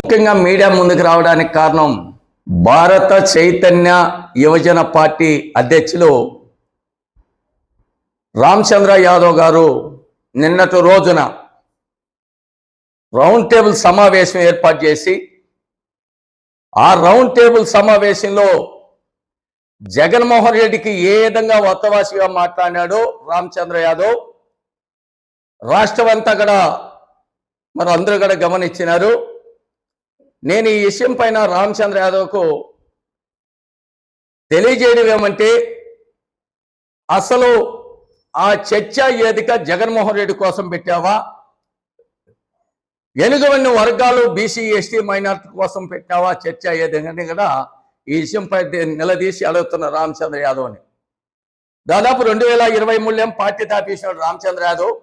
ముఖ్యంగా మీడియా ముందుకు రావడానికి కారణం భారత చైతన్య యువజన పార్టీ అధ్యక్షులు రామచంద్ర యాదవ్ గారు నిన్నటి రోజున రౌండ్ టేబుల్ సమావేశం ఏర్పాటు చేసి ఆ రౌండ్ టేబుల్ సమావేశంలో జగన్మోహన్ రెడ్డికి ఏ విధంగా వత్తవాసిగా మాట్లాడినాడో రామచంద్ర యాదవ్ రాష్ట్రం అంతా కూడా మరి అందరూ కూడా గమనించినారు. నేను ఈ విషయం పైన రామచంద్ర యాదవ్కు తెలియజేయడం ఏమంటే, అసలు ఆ చర్చ వేదిక జగన్మోహన్ రెడ్డి కోసం పెట్టావా, వెనుకబడిన వర్గాలు బీసీ ఎస్టీ మైనార్టీ కోసం పెట్టావా చర్చ వేదికని కూడా ఈ విషయంపై నిలదీసి అడుగుతున్న రామచంద్ర యాదవ్ని. దాదాపు 2023 పార్టీ తాపేసినాడు రామచంద్ర యాదవ్.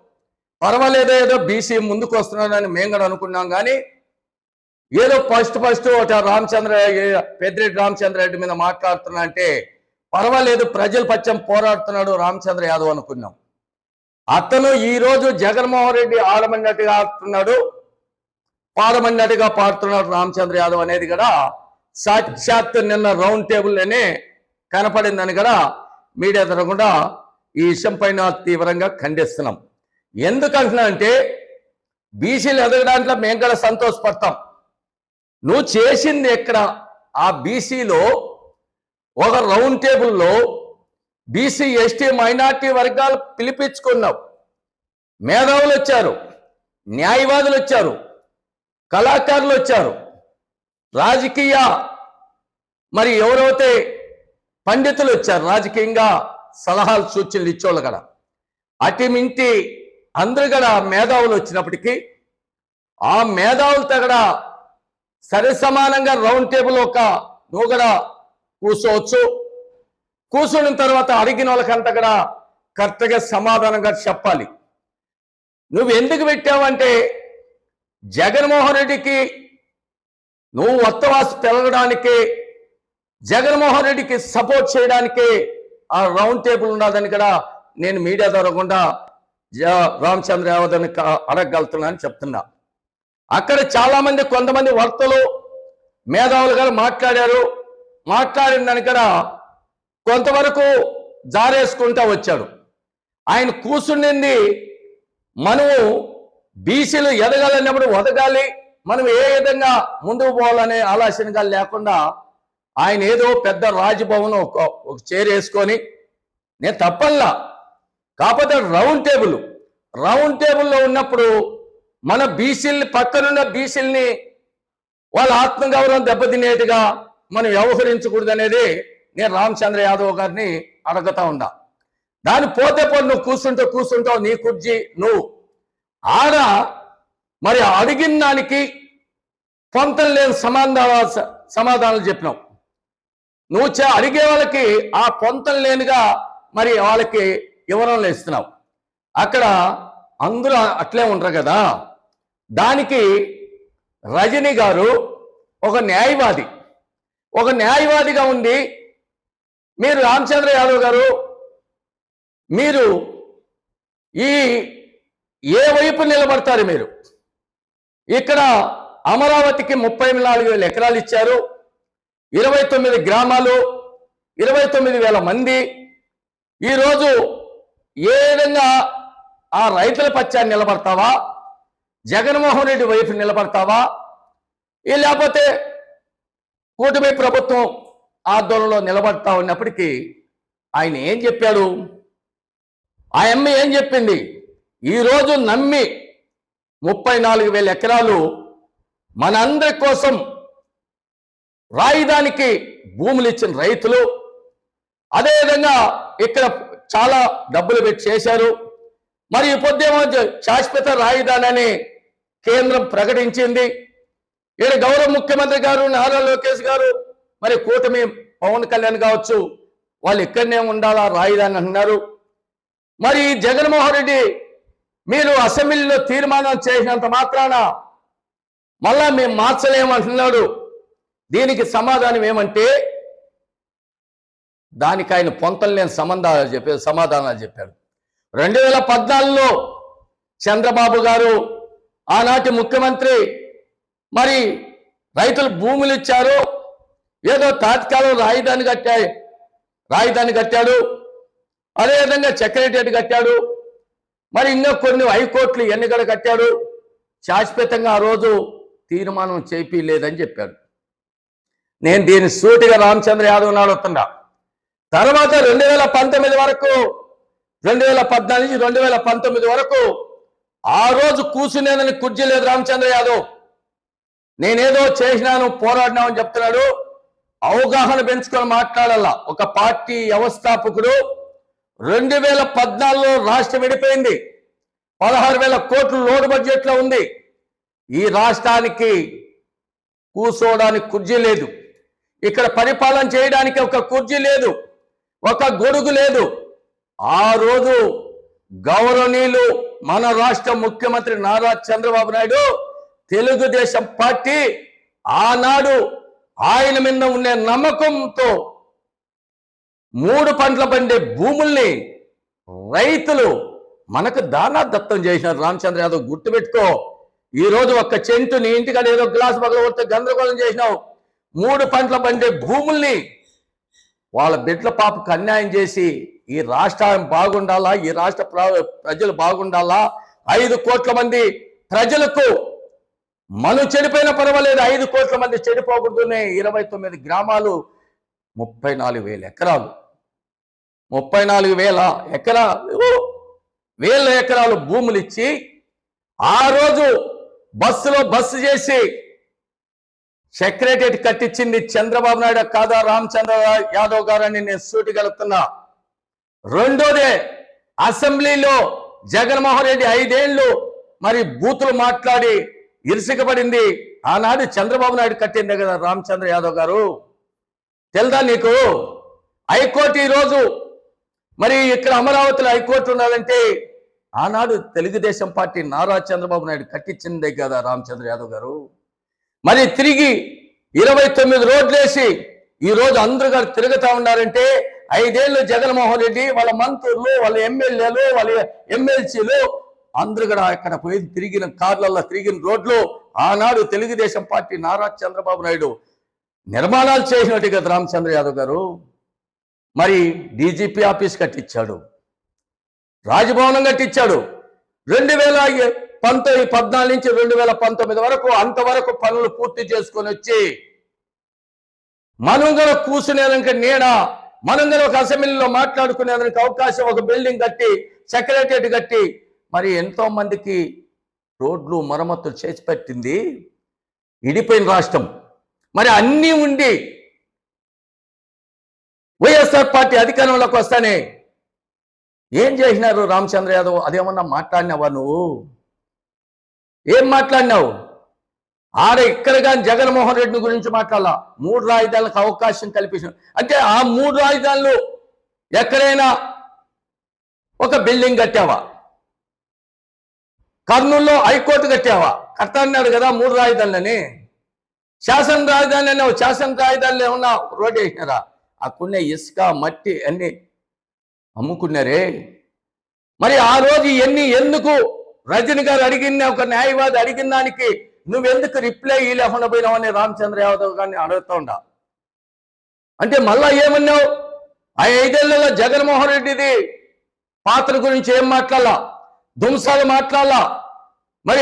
పర్వాలేదో ఏదో బీసీ ముందుకు వస్తున్నాడని మేము కూడా అనుకున్నాం, కానీ ఏదో ఫస్ట్ పెద్దిరెడ్డి రామచంద్ర రెడ్డి మీద మాట్లాడుతున్నా అంటే పర్వాలేదు, ప్రజల పక్షం పోరాడుతున్నాడు రామచంద్ర యాదవ్ అనుకున్నాం. అతను ఈరోజు జగన్మోహన్ రెడ్డి ఆడమన్నట్టుగా ఆడుతున్నాడు, పాడమన్నట్టుగా పాడుతున్నాడు రామచంద్ర యాదవ్ అనేది కూడా సాక్షాత్ నిన్న రౌండ్ టేబుల్లోనే కనపడిందని కూడా మీడియా తరగకుండా ఈ విషయం పైన తీవ్రంగా ఖండిస్తున్నాం. ఎందుకంటున్నా అంటే, బీసీలు ఎదగడానికి మేము కూడా సంతోషపడతాం. నువ్వు చేసింది ఎక్కడ? ఆ బీసీలో ఒక రౌండ్ టేబుల్లో బీసీ ఎస్టీ మైనార్టీ వర్గాలు పిలిపించుకున్నావు. మేధావులు వచ్చారు, న్యాయవాదులు వచ్చారు, కళాకారులు వచ్చారు, రాజకీయ మరి ఎవరైతే పండితులు వచ్చారు, రాజకీయంగా సలహాలు సూచనలు ఇచ్చేవాళ్ళు కదా. అటిమింటి అందరు కూడా మేధావులు వచ్చినప్పటికీ ఆ మేధావులతో కూడా సరి సమానంగా రౌండ్ టేబుల్ నువ్వు కూడా కూర్చోవచ్చు. కూర్చున్న తర్వాత అడిగిన వాళ్ళకంతా కూడా కరెక్ట్గా సమాధానంగా చెప్పాలి. నువ్వు ఎందుకు పెట్టావంటే, జగన్మోహన్ రెడ్డికి నువ్వు వత్తవాసి పెరగడానికి, జగన్మోహన్ రెడ్డికి సపోర్ట్ చేయడానికి ఆ రౌండ్ టేబుల్ ఉన్నదని కూడా నేను మీడియా ద్వారా కూడా రామచంద్ర యాదవ్ని అడగగలుగుతున్నానని చెప్తున్నా. అక్కడ చాలామంది కొంతమంది వర్తలు మేధావులు గారు మాట్లాడిన దాని కూడా కొంతవరకు జారేసుకుంటా వచ్చాడు. ఆయన కూర్చుండింది మనము బీసీలు ఎదగాలన్నప్పుడు వదగాలి, మనం ఏ విధంగా ముందుకు పోవాలనే ఆలోచనగా లేకుండా ఆయన ఏదో పెద్ద రాజ్భవన్ ఒక చైర్ వేసుకొని, నేను తప్పల్లా, కాకపోతే రౌండ్ టేబుల్లో ఉన్నప్పుడు మన బీసీల్ని, పక్కనున్న బీసీల్ని వాళ్ళ ఆత్మగౌరవం దెబ్బతినేట్టుగా మనం వ్యవహరించకూడదు అనేది నేను రామచంద్ర యాదవ్ గారిని అడుగుతా ఉన్నా. దాన్ని పోతే నువ్వు కూర్చుంటావు నీ కుర్జీ నువ్వు ఆడ మరి అడిగిన దానికి పొంతం లేని సమాధానాలు చెప్పినావు. నువ్వు అడిగే వాళ్ళకి ఆ పొంతం లేనిగా మరి వాళ్ళకి వివరణలు ఇస్తున్నావు. అక్కడ అందరూ అట్లే ఉంటారు కదా. దానికి రజనీ గారు ఒక న్యాయవాదిగా ఉండి, మీరు రామచంద్ర యాదవ్ గారు మీరు ఏ వైపు నిలబడతారు? మీరు ఇక్కడ అమరావతికి 34,000 ఎకరాలు ఇచ్చారు, 29 గ్రామాలు, 29,000 మంది. ఈరోజు ఏ విధంగా ఆ రైతుల పక్షాన్ని నిలబడతావా, జగన్మోహన్ రెడ్డి వైపు నిలబడతావా, లేకపోతే కూటమి ప్రభుత్వం ఆందోళనలో నిలబడతా ఉన్నప్పటికీ ఆయన ఏం చెప్పాడు? ఆ అమ్మ ఏం చెప్పింది? ఈరోజు నమ్మి 34,000 ఎకరాలు మనందరి కోసం రాయడానికి భూములు ఇచ్చిన రైతులు, అదేవిధంగా ఇక్కడ చాలా డబ్బులు పెట్టి చేశారు. మరి ఈ పొద్దేమో శాశ్వత రాజధాని కేంద్రం ప్రకటించింది. ఇక్కడ గౌరవ ముఖ్యమంత్రి గారు నారా లోకేష్ గారు, మరి కూటమి పవన్ కళ్యాణ్ కావచ్చు, వాళ్ళు ఇక్కడనే ఉండాలా రాజధాని అంటున్నారు. మరి జగన్మోహన్ రెడ్డి మీరు అసెంబ్లీలో తీర్మానం చేసినంత మాత్రాన మళ్ళా మేము మార్చలేమంటున్నాడు. దీనికి సమాధానం ఏమంటే, దానికి ఆయన పొంతం లేని సమాధానాలు చెప్పాడు. 2014లో చంద్రబాబు గారు ఆనాటి ముఖ్యమంత్రి మరి రైతులు భూములు ఇచ్చారు, ఏదో తాత్కాలం రాజధాని కట్టాడు, అదేవిధంగా సెక్రటేరియట్ కట్టాడు, మరి ఇంకా కొన్ని హైకోర్టులు ఎన్నికలు కట్టాడు, శాశ్వతంగా ఆ రోజు తీర్మానం చేపిలేదని చెప్పాడు. నేను దీన్ని సూటిగా రామచంద్ర యాదవ్ అడుగుతున్నా. తర్వాత 2019 వరకు, 2014 నుంచి 2019 వరకు ఆ రోజు కూర్చునేదని కుర్చీ లేదు రామచంద్ర యాదవ్. నేనేదో చేసినాను, పోరాడినామని చెప్తున్నాడు. అవగాహన పెంచుకొని మాట్లాడాల. ఒక పార్టీ వ్యవస్థాపకుడు 2014లో రాష్ట్రం విడిపోయింది, 16,000 కోట్లు లోటు బడ్జెట్లో ఉంది. ఈ రాష్ట్రానికి కూర్చోవడానికి కుర్చీ లేదు, ఇక్కడ పరిపాలన చేయడానికి ఒక కుర్చీ లేదు, ఒక గొడుగు లేదు. ఆ రోజు గౌరవనీయులు మన రాష్ట్ర ముఖ్యమంత్రి నారా చంద్రబాబు నాయుడు, తెలుగుదేశం పార్టీ ఆనాడు ఆయన మీద ఉండే నమ్మకంతో 3 పంటల పండే భూముల్ని రైతులు మనకు దానా దత్తం చేసినారు. రామచంద్ర యాదవ్ గుర్తుపెట్టుకో. ఈ రోజు ఒక్క చెంటు నీ ఇంటికాడ ఏదో గ్లాస్ పగలగొడితే గందరగోళం చేసినావు. 3 పంటల పండే భూముల్ని వాళ్ళ బిడ్డల పాపకు అన్యాయం చేసి ఈ రాష్ట్రం బాగుండాలా, ఈ రాష్ట్ర ప్రజలు బాగుండాలా, 5 కోట్ల మంది ప్రజలకు మనం చెడిపోయినా పర్వాలేదు, 5 కోట్ల మంది చెడిపోకూడదునే 29 గ్రామాలు, 34,000 ఎకరాలు, 34,000 ఎకరాలు భూములు ఇచ్చి ఆ రోజు బస్సు చేసి సెక్రటేరియట్ కట్టించింది చంద్రబాబు నాయుడు కాదా రామచంద్ర యాదవ్ గారని నేను సూటిగలుగుతున్నా. రెండోదే, అసెంబ్లీలో జగన్మోహన్ రెడ్డి 5 ఏళ్ళు మరి బూతులు మాట్లాడి ఇరుసుకబడింది ఆనాడు చంద్రబాబు నాయుడు కట్టిందే కదా రామచంద్ర యాదవ్ గారు. తెలుదా నీకు? హైకోర్టు ఈరోజు మరి ఇక్కడ అమరావతిలో హైకోర్టు ఉండాలంటే ఆనాడు తెలుగుదేశం పార్టీ నారా చంద్రబాబు నాయుడు కట్టించిందే కదా రామచంద్ర యాదవ్ గారు. మరి తిరిగి 29 రోడ్లు వేసి ఈరోజు అందరూ గారు తిరుగుతా ఉన్నారంటే 5 ఏళ్ళు జగన్మోహన్ రెడ్డి, వాళ్ళ మంత్రులు, వాళ్ళ ఎమ్మెల్యేలు, వాళ్ళ ఎమ్మెల్సీలు అందరూ కూడా అక్కడ పోయి తిరిగిన కార్లలో తిరిగిన రోడ్లు ఆనాడు తెలుగుదేశం పార్టీ నారా చంద్రబాబు నాయుడు నిర్మాణాలు చేసినట్టు కదా రామచంద్ర యాదవ్ గారు. మరి డీజీపీ ఆఫీస్ కట్టించాడు, రాజభవనం కట్టించాడు. 2014 నుంచి 2019 వరకు అంతవరకు పనులు పూర్తి చేసుకొని వచ్చి మనం కూడా కూర్చునేదానికి నీడ, మనం కూడా ఒక అసెంబ్లీలో మాట్లాడుకునేదానికి అవకాశం, ఒక బిల్డింగ్ కట్టి సెక్రటేరియట్ కట్టి మరి ఎంతో మందికి రోడ్లు మరమ్మతులు చేసి పెట్టింది ఇడిపోయిన రాష్ట్రం. మరి అన్నీ ఉండి వైఎస్ఆర్ పార్టీ అధికారంలోకి వస్తానే ఏం చేసినారు రామచంద్ర యాదవ్? అదేమన్నా మాట్లాడినావా నువ్వు? ఏం మాట్లాడినావు? ఇక్కడ కానీ జగన్మోహన్ రెడ్డి గురించి మాట్లాడాల. 3 రాజధానులకు అవకాశం కల్పించిన అంటే ఆ 3 రాజధానులు ఎక్కడైనా ఒక బిల్డింగ్ కట్టావా? కర్నూలులో హైకోర్టు కట్టావా? కట్ట అన్నాడు కదా 3 రాజధానులని. శాసన రాజధాని అన్నావు, శాసన రాజధానిలో ఏమన్నా రోడ్డు వేసినారా? అక్కడనే ఇసుక మట్టి అన్ని అమ్ముకున్నారే. మరి ఆ రోజు ఎందుకు రజని గారు అడిగిన, ఒక న్యాయవాది అడిగిన దానికి నువ్వెందుకు రిప్లై లేకుండా పోయినావని రామచంద్ర యాదవ్ గారిని అడుగుతా ఉండా. అంటే మళ్ళా ఏమన్నావు? ఆ 5 ఏళ్లలో జగన్మోహన్ రెడ్డిది పాత్ర గురించి ఏం మాట్లాడాలా? దుంసాలు మాట్లాడాలా? మరి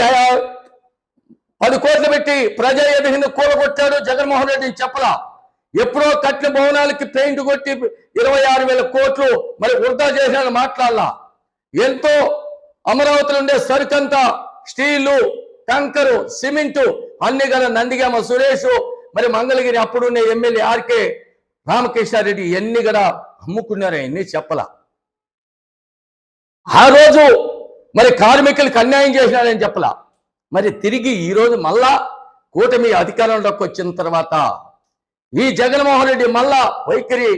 10 కోట్లు పెట్టి ప్రజా ఎదుగుని కూలగొట్టాడు జగన్మోహన్ రెడ్డిని చెప్పలా? ఎప్పుడో కట్టిన భవనాలకి పెయింట్ కొట్టి 26,000 కోట్లు మరి వృధా చేసిన మాట్లాడాలా? ఎంతో అమరావతిలో ఉండే సరుకంతా స్టీలు, కంకరు, సిమెంటు అన్ని గల నందిగామ సురేష్, మరి మంగళగిరి అప్పుడున్న ఎమ్మెల్యే ఆర్కే రామకృష్ణారెడ్డి ఎన్ని కూడా అమ్ముకున్నారో ఎన్ని చెప్పలా? ఆ రోజు మరి కార్మికులకు అన్యాయం చేసినారని చెప్పలా? మరి తిరిగి ఈరోజు మళ్ళా కూటమి అధికారంలోకి వచ్చిన తర్వాత ఈ జగన్మోహన్ రెడ్డి మళ్ళా వైఖరి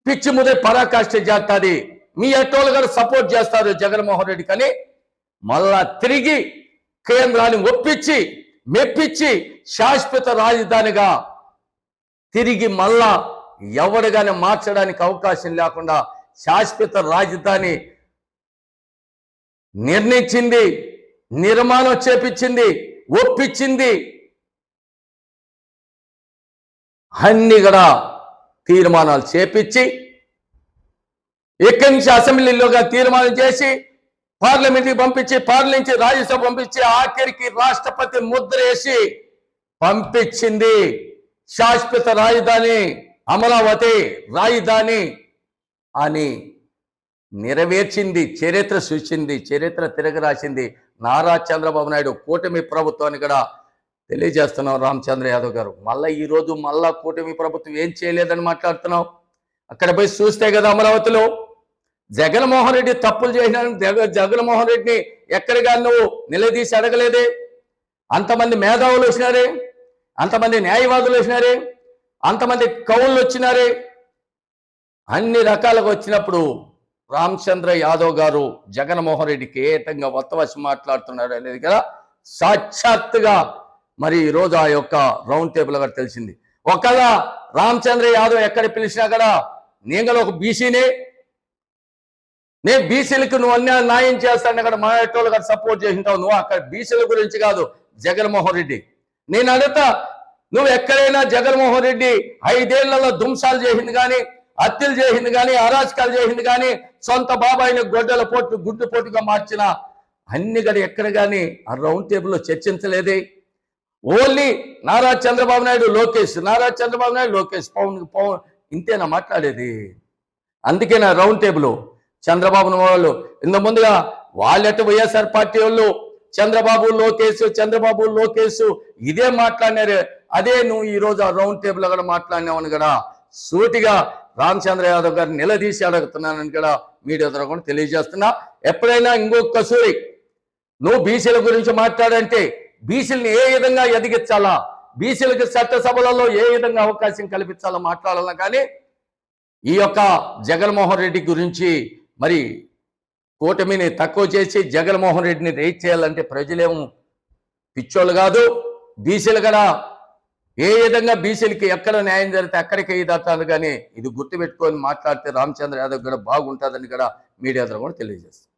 పిచ్చి ముదే పరాకాష్ఠ చేస్తుంది. మీ ఎట్టోళ్ళు గారు సపోర్ట్ చేస్తారు జగన్మోహన్ రెడ్డి కానీ మళ్ళా తిరిగి కేంద్రాన్ని ఒప్పించి మెప్పించి శాశ్వత రాజధానిగా తిరిగి మళ్ళా ఎవరిగానే మార్చడానికి అవకాశం లేకుండా శాశ్వత రాజధాని నిర్ణయించింది, నిర్మాణం చేపించింది, ఒప్పించింది అన్ని కూడా తీర్మానాలు చేపించి ఇక్కడి నుంచి అసెంబ్లీలోగా తీర్మానం చేసి పార్లమెంట్కి పంపించి పార్లమెంట్ నుంచి రాజ్యసభ పంపించి ఆఖరికి రాష్ట్రపతి ముద్ర వేసి పంపించింది. శాశ్వత రాజధాని అమరావతి రాజధాని అని నెరవేర్చింది. చరిత్ర సృష్టించింది, చరిత్ర తిరగరాసింది నారా చంద్రబాబు నాయుడు కూటమి ప్రభుత్వాన్ని కూడా తెలియజేస్తున్నాం. రామచంద్ర యాదవ్ గారు మళ్ళీ ఈరోజు కూటమి ప్రభుత్వం ఏం చేయలేదని మాట్లాడుతున్నాం. అక్కడ పోయి చూస్తే కదా అమరావతిలో జగన్మోహన్ రెడ్డి తప్పులు చేసిన జగన్మోహన్ రెడ్డిని ఎక్కడిగా నువ్వు నిలదీసి అడగలేదే. అంతమంది మేధావులు వచ్చినారే, అంతమంది న్యాయవాదులు వచ్చినారే, అంతమంది కవులు వచ్చినారే. అన్ని రకాలుగా వచ్చినప్పుడు రామచంద్ర యాదవ్ గారు జగన్మోహన్ రెడ్డికి ఏటంగా వత్తవచ్చి మాట్లాడుతున్నాడు అనేది కదా సాక్షాత్తుగా మరి ఈరోజు ఆ యొక్క రౌండ్ టేబుల్ గారు తెలిసింది. ఒకవేళ రామచంద్ర యాదవ్ ఎక్కడ పిలిచినా కూడా నేను ఒక బీసీనే, నేను బీసీలకు నువ్వు న్యాయం చేస్తాను అక్కడ మాట్లాడేటోళ్ళు గారు సపోర్ట్ చేసింటావు. నువ్వు అక్కడ బీసీల గురించి కాదు జగన్మోహన్ రెడ్డి. నేను అడుగుతా, నువ్వు ఎక్కడైనా జగన్మోహన్ రెడ్డి 5 ఏళ్లలో ధ్వంసాలు చేసింది కానీ, హత్యలు చేసింది కానీ, అరాచకాలు చేసింది కానీ, సొంత బాబాయిని గొడ్డల పోటు గుడ్డు పోటుగా మార్చిన అన్ని గడి ఎక్కడ కానీ ఆ రౌండ్ టేబుల్లో చర్చించలేదే. ఓన్లీ నారా చంద్రబాబు నాయుడు లోకేష్, నారా చంద్రబాబు నాయుడు లోకేష్, పవన్ ఇంతేనా మాట్లాడేది? అందుకే నా రౌండ్ టేబుల్ చంద్రబాబు వాళ్ళు ఇంత ముందుగా వాళ్ళెట వైఎస్ఆర్ పార్టీ వాళ్ళు చంద్రబాబు లోకేష్ ఇదే మాట్లాడినారు. అదే నువ్వు ఈరోజు ఆ రౌండ్ టేబుల్ కూడా మాట్లాడినావని కూడా సూటిగా రామచంద్ర యాదవ్ గారిని నిలదీసి అడుగుతున్నానని కూడా మీడియా ద్వారా కూడా తెలియజేస్తున్నా. ఎప్పుడైనా ఇంకొకసారి నువ్వు బీసీల గురించి మాట్లాడంటే బీసీలని ఏ విధంగా ఎదిగించాలా, బీసీలకు చట్టసభలలో ఏ విధంగా అవకాశం కల్పించాలో మాట్లాడాలా. కానీ ఈ యొక్క జగన్మోహన్ రెడ్డి గురించి మరి కూటమిని తక్కువ చేసి జగన్మోహన్ రెడ్డిని రేట్ చేయాలంటే ప్రజలేమో పిచ్చోళ్ళు కాదు. బీసీలు కూడా ఏ విధంగా బీసీలకి ఎక్కడ న్యాయం జరిగితే అక్కడికి ఇదవుతాను. కానీ ఇది గుర్తుపెట్టుకొని మాట్లాడితే రామచంద్ర యాదవ్ కూడా బాగుంటుందని కూడా మీడియా ద్వారా కూడా తెలియజేస్తారు.